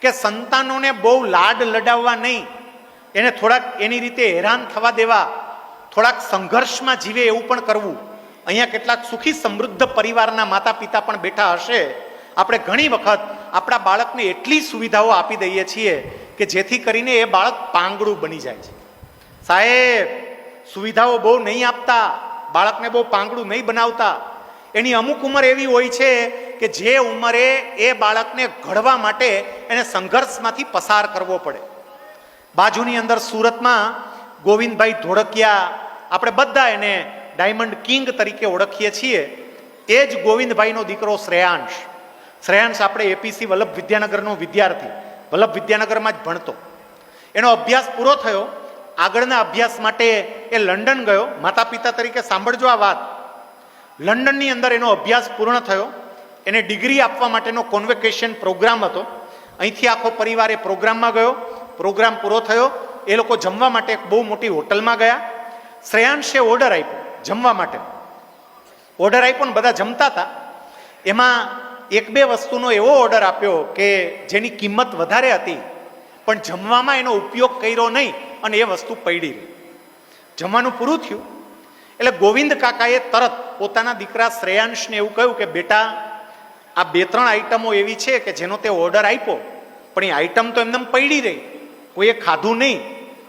કે સંતાનોને બહુ લાડ લડાવવા નહીં, એને થોડાક એની રીતે હેરાન થવા દેવા, થોડાક સંઘર્ષમાં જીવે એવું પણ કરવું. અહીંયા કેટલાક સુખી સમૃદ્ધ પરિવારના માતા પિતા પણ બેઠા હશે. આપણે ઘણી વખત આપણા બાળકને એટલી સુવિધાઓ આપી દઈએ છીએ કે જેથી કરીને એ બાળક પાંગડું બની જાય છે. સાહેબ, સુવિધાઓ બહુ નહીં આપતા, બાળકને બહુ પાંગડું નહીં બનાવતા. એની અમુક ઉંમર એવી હોય છે કે જે ઉંમરે એ બાળકને ઘડવા માટે એને સંઘર્ષમાંથી પસાર કરવો પડે. બાજુની અંદર સુરતમાં ગોવિંદભાઈ ધોળકિયા, આપણે બધા એને ડાયમંડ કિંગ તરીકે ઓળખીએ છીએ. એ જ ગોવિંદભાઈનો દીકરો શ્રેયાંશ. શ્રેયાંશ આપણે એપીસી વલ્લભ વિદ્યાનગરનો વિદ્યાર્થી, વલ્લભ વિદ્યાનગરમાં જ ભણતો. એનો અભ્યાસ પૂરો થયો. આગળના અભ્યાસ માટે એ લંડન ગયો. માતા પિતા તરીકે સાંભળજો આ વાત. લંડનની અંદર એનો અભ્યાસ પૂર્ણ થયો. એને ડિગ્રી આપવા માટેનો કોન્વોકેશન પ્રોગ્રામ હતો. અહીંથી આખો પરિવાર એ પ્રોગ્રામમાં ગયો. પ્રોગ્રામ પૂરો થયો. એ લોકો જમવા માટે એક બહુ મોટી હોટલમાં ગયા. શ્રેયાંશે ઓર્ડર આપ્યો જમવા માટે. ઓર્ડર આપ્યો ને બધા જમતા હતા. એમાં એક બે વસ્તુનો એવો ઓર્ડર આપ્યો કે જેની કિંમત વધારે હતી, પણ જમવામાં એનો ઉપયોગ કર્યો નહીં અને એ વસ્તુ પડી રહી. જમવાનું પૂરું થયું એટલે ગોવિંદ કાકાએ તરત પોતાના દીકરા શ્રેયાંશને એવું કહ્યું કે બેટા, આ બે ત્રણ આઈટમો એવી છે કે જેનો તે ઓર્ડર આપ્યો, પણ એ આઈટમ તો એમને પડી રહી, કોઈએ ખાધું નહીં,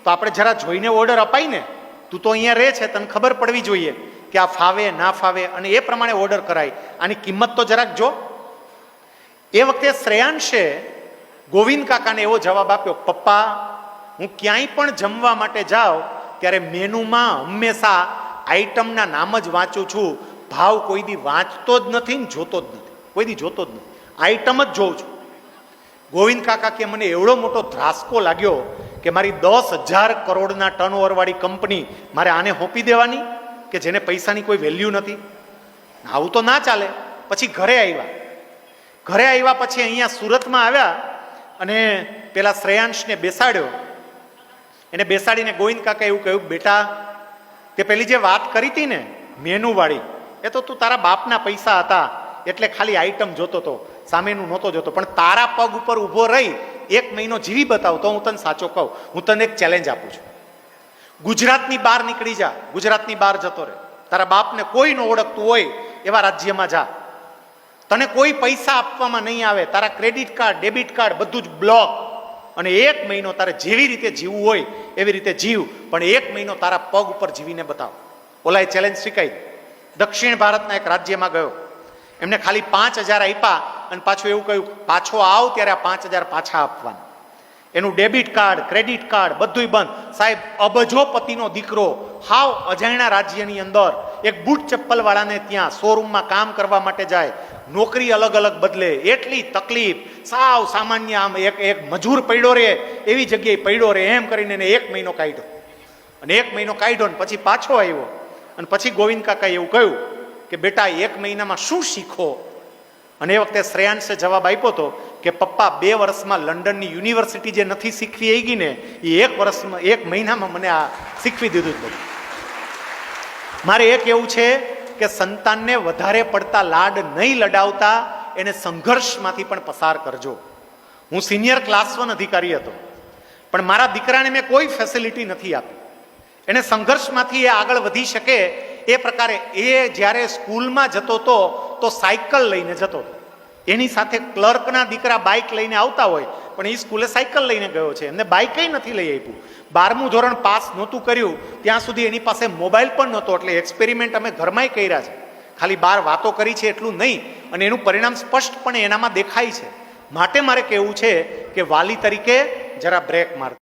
તો આપણે જરા જોઈને ઓર્ડર અપાય ને. તું તો અહીંયા રહે છે, તને ખબર પડવી જોઈએ કે આ ફાવે ના ફાવે, અને એ પ્રમાણે ઓર્ડર કરાય. આની કિંમત તો જરાક જો. એ વખતે શ્રેયાંશે ગોવિંદ કાકાને એવો જવાબ આપ્યો, પપ્પા, હું ક્યાંય પણ જમવા માટે જાઉં ત્યારે મેનુમાં હંમેશા આઈટમના નામ જ વાંચું છું, ભાવ કોઈ દી વાંચતો જ નથી ને જોતો જ નથી, કોઈ દી જોતો જ નથી, આઈટમ જ જોઉં છું. ગોવિંદ કાકા કે મને એવડો મોટો ધ્રાસકો લાગ્યો કે મારી 10,000 કરોડના ટર્નઓવર વાળી કંપની મારે આને સોંપી દેવાની કે જેને પૈસાની કોઈ વેલ્યુ નથી. આવું તો ના ચાલે. પછી ઘરે આવ્યા પછી અહીંયા સુરતમાં આવ્યા અને પેલા શ્રેયાંશને બેસાડ્યો. એને બેસાડીને ગોવિંદ કાકા એવું કહ્યું, બેટા, તે પેલી જે વાત કરી હતી ને મેનુ વાળી, એ તો તું તારા બાપના પૈસા હતા એટલે ખાલી આઈટમ જોતો હતો, સામેનું નહોતો જોતો. પણ તારા પગ ઉપર ઊભો રહી 1 મહિનો જીવી બતાવ તો હું તને સાચો કહું, હું તને એક ચેલેન્જ આપું છું. ગુજરાતની બહાર નીકળી જા, ગુજરાતની બહાર જતો રહે, તારા બાપને કોઈ ન ઓળખતું હોય એવા રાજ્યમાં જા, તને કોઈ પૈસા આપવામાં નહીં આવે, તારા ક્રેડિટ કાર્ડ ડેબિટ કાર્ડ બધું જ બ્લોક, અને 1 મહિનો તારે જેવી રીતે જીવવું હોય એવી રીતે જીવ, પણ 1 મહિનો તારા પગ ઉપર જીવીને બતાવ. ઓલાએ ચેલેન્જ સ્વીકારી. દક્ષિણ ભારતના એક રાજ્યમાં ગયો. એમને ખાલી 5,000 આપ્યા અને પાછું એવું કહ્યું, પાછો આવ ત્યારે આ 5,000 પાછા આપવાના. એનું ડેબિટ કાર્ડ ક્રેડિટ કાર્ડ બધું બંધ. સાહેબ, અબજોપતિનો દીકરો હાવ અજાણ્યા રાજ્યની અંદર એક બૂટ ચપ્પલ વાળાને ત્યાં શોરૂમમાં કામ કરવા માટે જાય, નોકરી અલગ અલગ બદલે, એટલી તકલીફ, સાવ સામાન્ય આમ એક મજૂર પડ્યો રહે એવી જગ્યાએ પડ્યો રહે, એમ કરીને એને 1 મહિનો કાઢ્યો. અને 1 મહિનો કાઢ્યો ને પછી પાછો આવ્યો. અને પછી ગોવિંદ કાકાએ એવું કહ્યું કે બેટા, 1 મહિનામાં શું શીખો? અને એ વખતે શ્રેયાંશે જવાબ આપ્યો હતો કે પપ્પા, 2 વર્ષમાં લંડનની યુનિવર્સિટી જે નથી શીખવી આવી ગઈ ને, એ 1 મહિનામાં મને આ શીખવી દીધું જ બધું. મારે એ કહેવું છે કે સંતાનને વધારે પડતા લાડ નહીં લડાવતા, એને સંઘર્ષમાંથી પણ પસાર કરજો. હું સિનિયર ક્લાસ 1 અધિકારી હતો, પણ મારા દીકરાને મેં કોઈ ફેસિલિટી નથી આપી. એને સંઘર્ષમાંથી એ આગળ વધી શકે એ પ્રકારે એ જ્યારે સ્કૂલમાં જતો હતો તો સાયકલ લઈને જતો હતો. એની સાથે ક્લર્કના દીકરા બાઇક લઈને આવતા હોય, પણ એ સ્કૂલે સાયકલ લઈને ગયો છે. એમને બાઇક નથી લઈ આપ્યું. 12મું ધોરણ પાસ નહોતું કર્યું ત્યાં સુધી એની પાસે મોબાઈલ પણ નહોતો. એટલે એક્સપેરિમેન્ટ અમે ઘરમાંય કર્યા છે, ખાલી બહાર વાતો કરી છે એટલું નહીં, અને એનું પરિણામ સ્પષ્ટપણે એનામાં દેખાય છે. માટે મારે કહેવું છે કે વાલી તરીકે જરા બ્રેક માર.